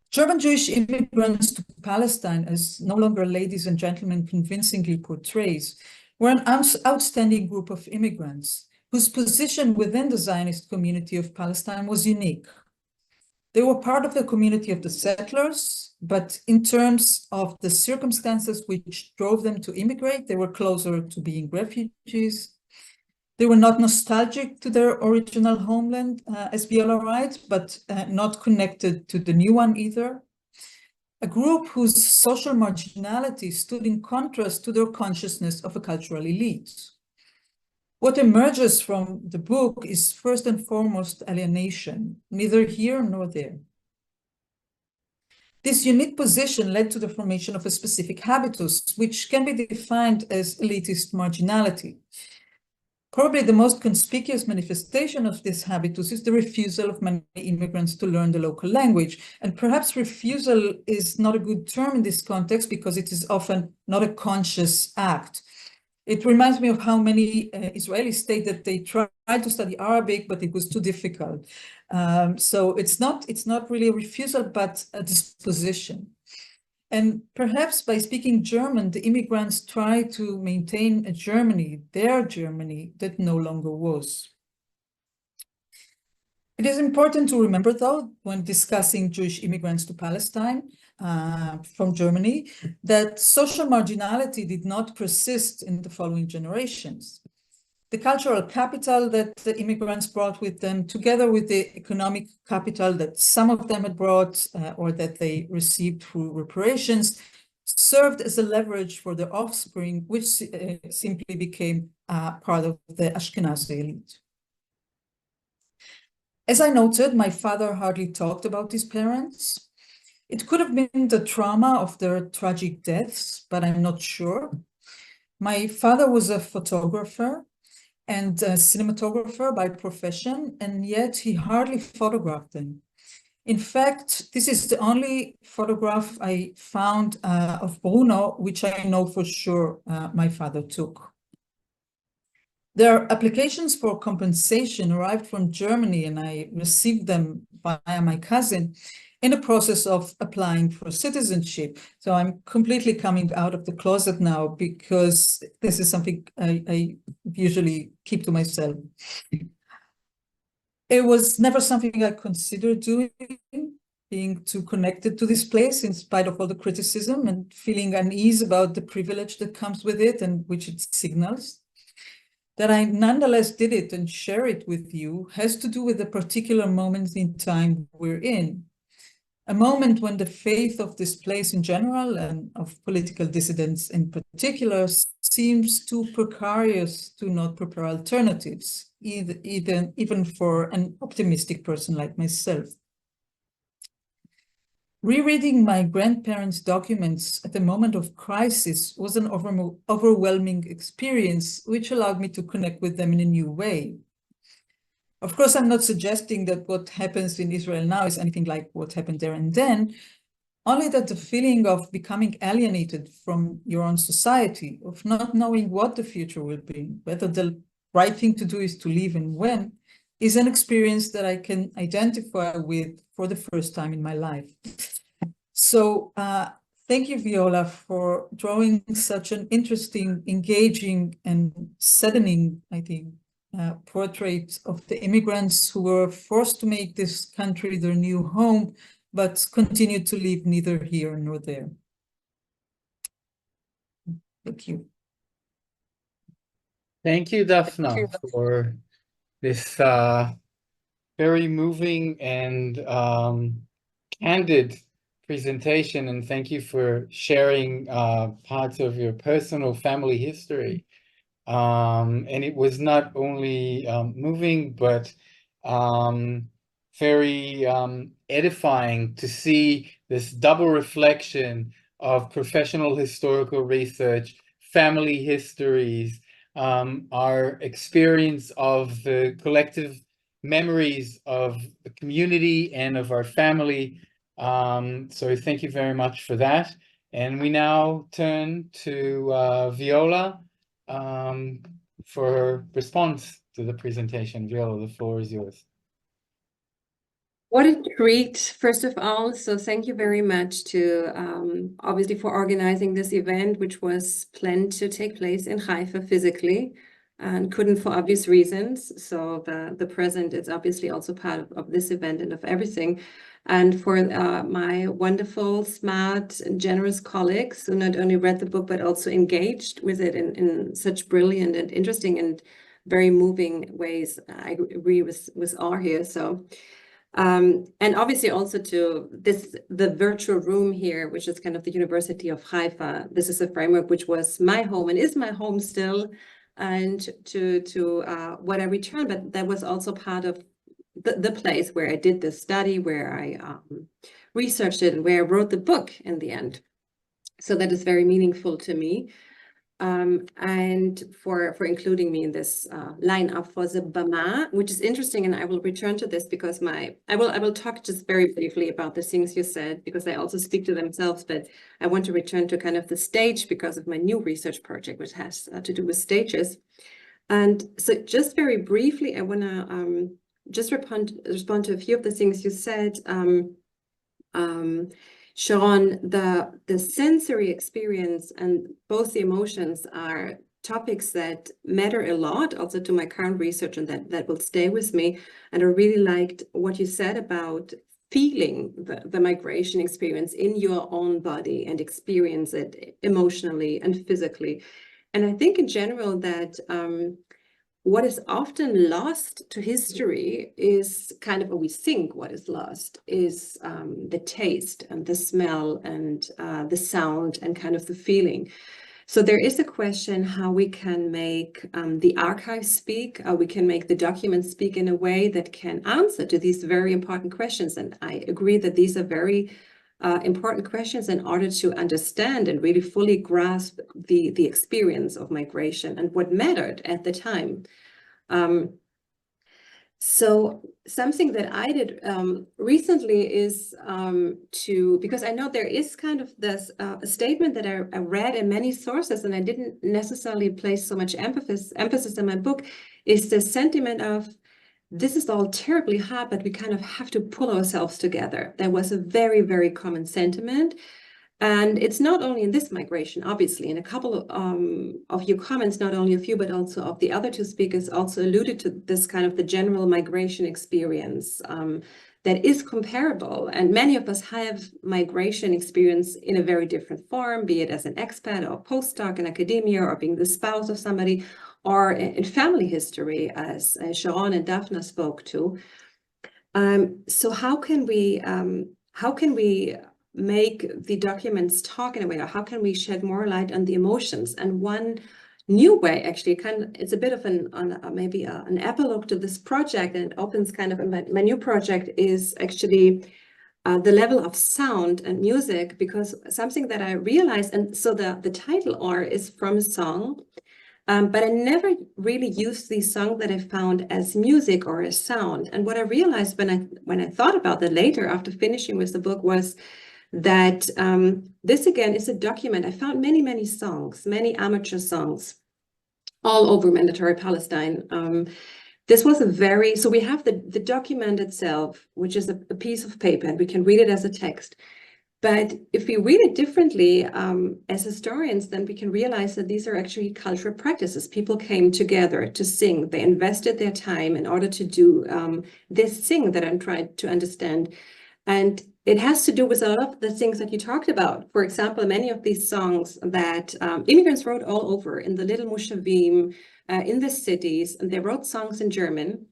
Speaker 6: German Jewish immigrants to Palestine, as no longer ladies and gentlemen convincingly portrays, were an outstanding group of immigrants whose position within the Zionist community of Palestine was unique. They were part of the community of the settlers, but in terms of the circumstances which drove them to immigrate, they were closer to being refugees. They were not nostalgic to their original homeland, as Viola writes, but not connected to the new one either. A group whose social marginality stood in contrast to their consciousness of a cultural elite. What emerges from the book is first and foremost alienation, neither here nor there. This unique position led to the formation of a specific habitus, which can be defined as elitist marginality. Probably the most conspicuous manifestation of this habitus is the refusal of many immigrants to learn the local language. And perhaps refusal is not a good term in this context because it is often not a conscious act. It reminds me of how many Israelis state that they tried to study Arabic, but it was too difficult. So it's not really a refusal, but a disposition. And perhaps by speaking German, the immigrants try to maintain a Germany, their Germany, that no longer was. It is important to remember, though, when discussing Jewish immigrants to Palestine from Germany, that social marginality did not persist in the following generations. The cultural capital that the immigrants brought with them, together with the economic capital that some of them had brought or that they received through reparations, served as a leverage for their offspring, which simply became part of the Ashkenazi elite. As I noted, my father hardly talked about his parents. It could have been the trauma of their tragic deaths, but I'm not sure. My father was a photographer and a cinematographer by profession, and yet he hardly photographed them. In fact, this is the only photograph I found of Bruno, which I know for sure my father took. Their applications for compensation arrived from Germany, and I received them via my cousin in the process of applying for citizenship. So I'm completely coming out of the closet now because this is something I usually keep to myself. It was never something I considered doing. being too connected to this place in spite of all the criticism and feeling unease about the privilege that comes with it and which it signals. That I nonetheless did it and share it with you has to do with the particular moment in time we're in. A moment when the faith of this place in general and of political dissidents in particular seems too precarious to not prepare alternatives, even for an optimistic person like myself. Rereading my grandparents' documents at a moment of crisis was an overwhelming experience, which allowed me to connect with them in a new way. Of course, I'm not suggesting that what happens in Israel now is anything like what happened there and then, only that the feeling of becoming alienated from your own society, of not knowing what the future will be, whether the right thing to do is to leave and when, is an experience that I can identify with for the first time in my life. So thank you, Viola, for drawing such an interesting, engaging, and saddening, I think, portrait of the immigrants who were forced to make this country their new home, but continued to live neither here nor there. Thank you.
Speaker 1: Thank you, Daphna, for this very moving and candid presentation, and thank you for sharing parts of your personal family history. And it was not only moving, but very edifying to see this double reflection of professional historical research, family histories, our experience of the collective memories of the community and of our family. So thank you very much for that. And we now turn to Viola for her response to the presentation. Viola, the floor is yours.
Speaker 7: What a treat, first of all. So thank you very much to obviously for organizing this event, which was planned to take place in Haifa physically and couldn't for obvious reasons. So the present is obviously also part of this event and of everything. And for my wonderful, smart, and generous colleagues who not only read the book, but also engaged with it in such brilliant and interesting and very moving ways. I agree with all here. So. And obviously also to the virtual room here, which is kind of the University of Haifa. This is a framework which was my home and is my home still, and to what I returned, but that was also part of the place where I did this study, where I researched it, and where I wrote the book in the end. So that is very meaningful to me. And for including me in this lineup for the Bama, which is interesting, and I will return to this because I will talk just very briefly about the things you said, because they also speak to themselves, but I want to return to kind of the stage because of my new research project, which has to do with stages. And so just very briefly, I want to just respond to a few of the things you said. Sharon, the sensory experience and both the emotions are topics that matter a lot also to my current research, and that will stay with me. And I really liked what you said about feeling the migration experience in your own body and experience it emotionally and physically. And I think in general that what is often lost to history is kind of, or we think what is lost is the taste and the smell and the sound and kind of the feeling. So there is a question how we can make the archive speak, we can make the documents speak in a way that can answer to these very important questions. And I agree that these are very important questions in order to understand and really fully grasp the experience of migration and what mattered at the time. So something that I did recently is because I know there is kind of this a statement that I read in many sources, and I didn't necessarily place so much emphasis in my book, is the sentiment of, this is all terribly hard, but we kind of have to pull ourselves together. That was a very, very common sentiment. And it's not only in this migration, obviously, in a couple of your comments, not only of you, but also of the other two speakers also alluded to this kind of the general migration experience that is comparable. And many of us have migration experience in a very different form, be it as an expat or postdoc in academia, or being the spouse of somebody, or in family history, as Sharon and Daphne spoke to. So how can we make the documents talk in a way, or how can we shed more light on the emotions? And one new way, actually, it's a bit of maybe an epilogue to this project, and it opens kind of my new project, is actually the level of sound and music, because something that I realized, and so the title R is from a song, but I never really used the song that I found as music or as sound. And what I realized when I thought about that later, after finishing with the book, was that this again is a document. I found many songs, many amateur songs all over mandatory Palestine. This was so we have the document itself, which is a piece of paper, and we can read it as a text. But if we read it differently as historians, then we can realize that these are actually cultural practices. People came together to sing. They invested their time in order to do this thing that I'm trying to understand. And it has to do with a lot of the things that you talked about. For example, many of these songs that immigrants wrote all over in the little Moshavim, in the cities, and they wrote songs in German.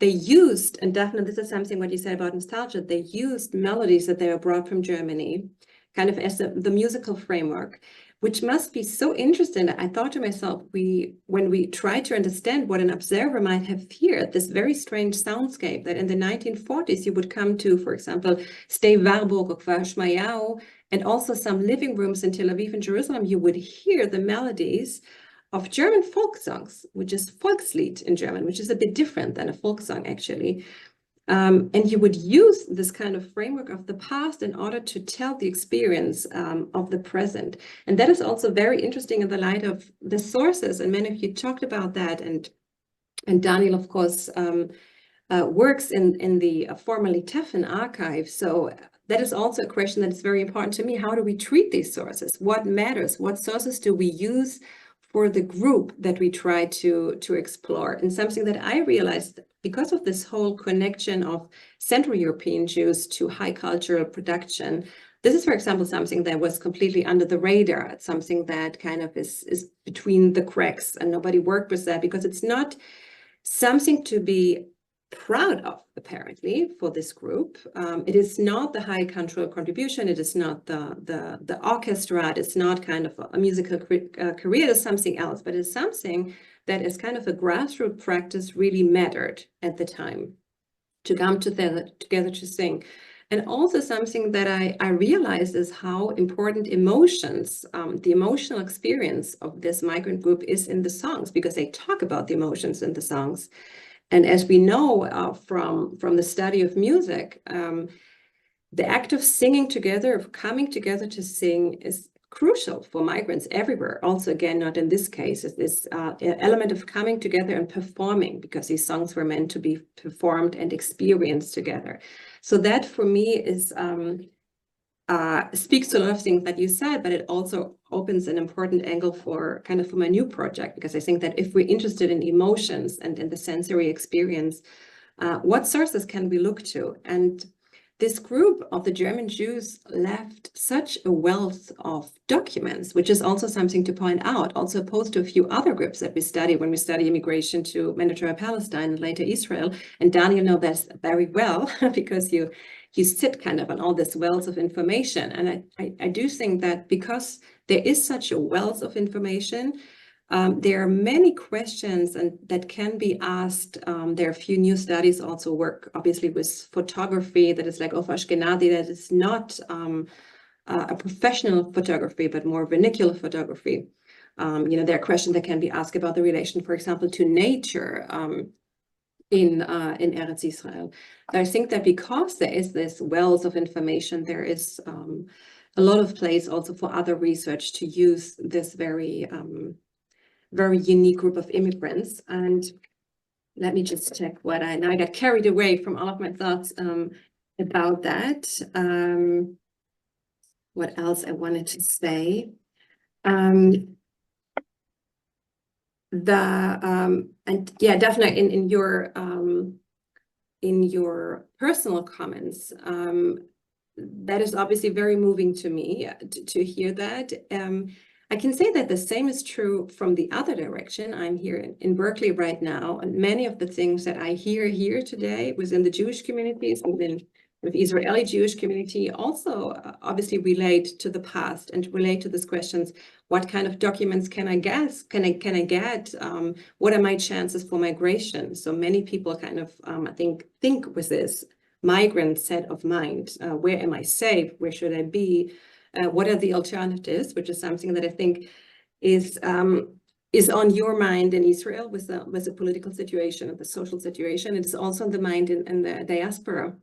Speaker 7: They used, and definitely this is something what you said about nostalgia, they used melodies that they were brought from Germany, kind of as the musical framework, which must be so interesting. I thought to myself, when we try to understand what an observer might have feared, this very strange soundscape that in the 1940s you would come to, for example, Stay Warburg or Kvar Shmayau, and also some living rooms in Tel Aviv and Jerusalem, you would hear the melodies of German folk songs, which is Volkslied in German, which is a bit different than a folk song, actually. And you would use this kind of framework of the past in order to tell the experience of the present. And that is also very interesting in the light of the sources. And many of you talked about that. And Daniel, of course, works in the formerly Teffen archive. So that is also a question that is very important to me. How do we treat these sources? What matters? What sources do we use for the group that we try to explore? And something that I realized, because of this whole connection of Central European Jews to high cultural production, this is, for example, something that was completely under the radar. It's something that kind of is between the cracks, and nobody worked with that, because it's not something to be proud of, apparently, for this group. It is not the high cultural contribution. It is not the orchestra. It's not kind of a musical career. It's something else, but it's something that is kind of a grassroots practice really mattered at the time, to come together to sing. And also something that I realized is how important emotions, the emotional experience of this migrant group is in the songs, because they talk about the emotions in the songs. And as we know from the study of music, the act of singing together, of coming together to sing, is crucial for migrants everywhere. Also, again, not in this case, is this element of coming together and performing, because these songs were meant to be performed and experienced together. So that, for me, is speaks to a lot of things that you said, but it also opens an important angle for my new project, because I think that if we're interested in emotions and in the sensory experience, what sources can we look to? And this group of the German Jews left such a wealth of documents, which is also something to point out, also opposed to a few other groups that we study when we study immigration to mandatory Palestine and later Israel. And Daniel knows that very well, because you sit kind of on all this wealth of information. And I do think that because there is such a wealth of information, there are many questions that can be asked. There are a few new studies also work, obviously, with photography that is like of Ashkenazi, that is not a professional photography, but more vernacular photography. There are questions that can be asked about the relation, for example, to nature in Eretz Israel. I think that because there is this wealth of information, there is a lot of place also for other research to use this very unique group of immigrants. And let me just check now I got carried away from all of my thoughts about that. What else I wanted to say? And yeah, definitely in your in your personal comments. That is obviously very moving to me to hear that. I can say that the same is true from the other direction. I'm here in Berkeley right now, and many of the things that I hear here today within the Jewish communities, within the Israeli Jewish community, also obviously relate to the past and relate to these questions. What kind of documents can I get? What are my chances for migration? So many people kind of, I think with this migrant set of mind. Where am I safe? Where should I be? What are the alternatives? Which is something that I think is on your mind in Israel with the political situation, the social situation. It is also on the mind in the diaspora.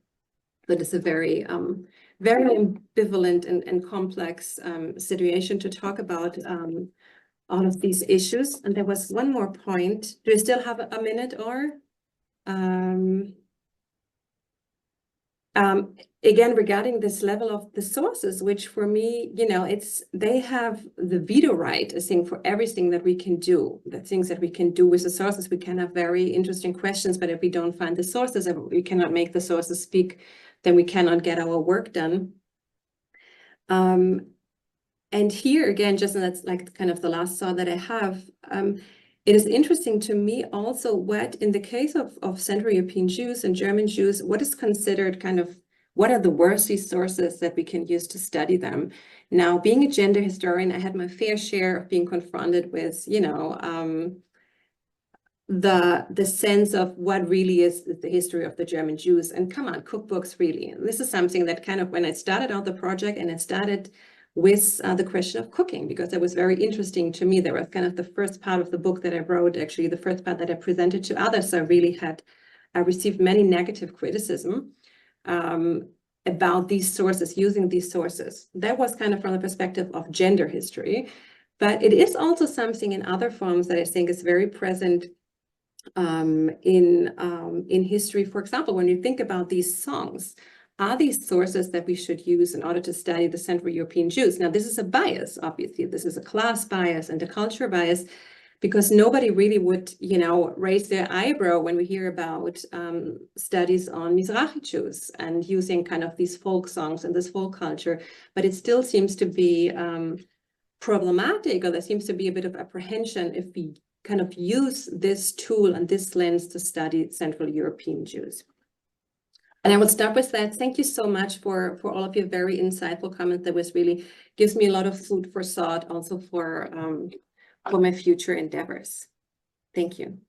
Speaker 7: That is a very ambivalent and complex situation to talk about all of these issues. And there was one more point. Do you still have a minute or? Again, regarding this level of the sources, which for me, they have the veto right, I think, for everything that we can do, the things that we can do with the sources. We can have very interesting questions, but if we don't find the sources, if we cannot make the sources speak, then we cannot get our work done. And here again, just that's like kind of the last thought that I have, it is interesting to me also what, in the case of Central European Jews and German Jews, what is considered what are the worthy sources that we can use to study them? Now, being a gender historian, I had my fair share of being confronted with, the sense of what really is the history of the German Jews. And come on, cookbooks, really. And this is something that kind of, when I started out the project and I started with the question of cooking, because it was very interesting to me. That was kind of the first part of the book that I wrote, actually the first part that I presented to others. So I received many negative criticism about these sources, using these sources. That was kind of from the perspective of gender history, but it is also something in other forms that I think is very present in history. For example, when you think about these songs, are these sources that we should use in order to study the Central European Jews? Now, this is a bias, obviously. This is a class bias and a culture bias, because nobody really would, raise their eyebrow when we hear about studies on Mizrahi Jews and using kind of these folk songs and this folk culture. But it still seems to be problematic, or there seems to be a bit of apprehension if we kind of use this tool and this lens to study Central European Jews. And I will stop with that. Thank you so much for all of your very insightful comments. That was really gives me a lot of food for thought, also for my future endeavors. Thank you.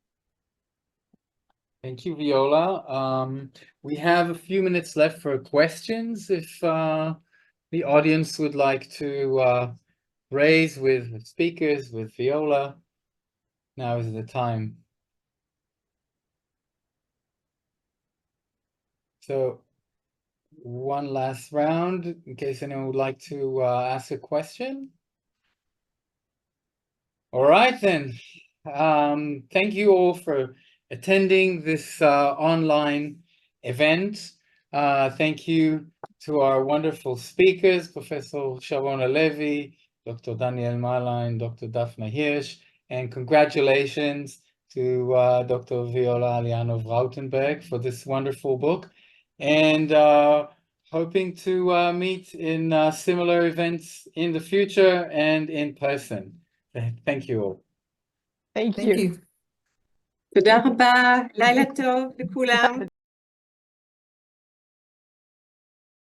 Speaker 1: Thank you, Viola. We have a few minutes left for questions. If the audience would like to raise with speakers, with Viola, now is the time. So one last round in case anyone would like to ask a question. All right, then. Thank you all for attending this online event. Thank you to our wonderful speakers, Professor Sharon Halevi, Dr. Daniel Marlein, Dr. Daphne Hirsch, and congratulations to Dr. Viola Alianov-Rautenberg for this wonderful book. And hoping to meet in similar events in the future and in person. Thank you all.
Speaker 4: Thank
Speaker 6: Thank
Speaker 4: you.
Speaker 6: you.
Speaker 7: תודה רבה, לילה טוב לכולם.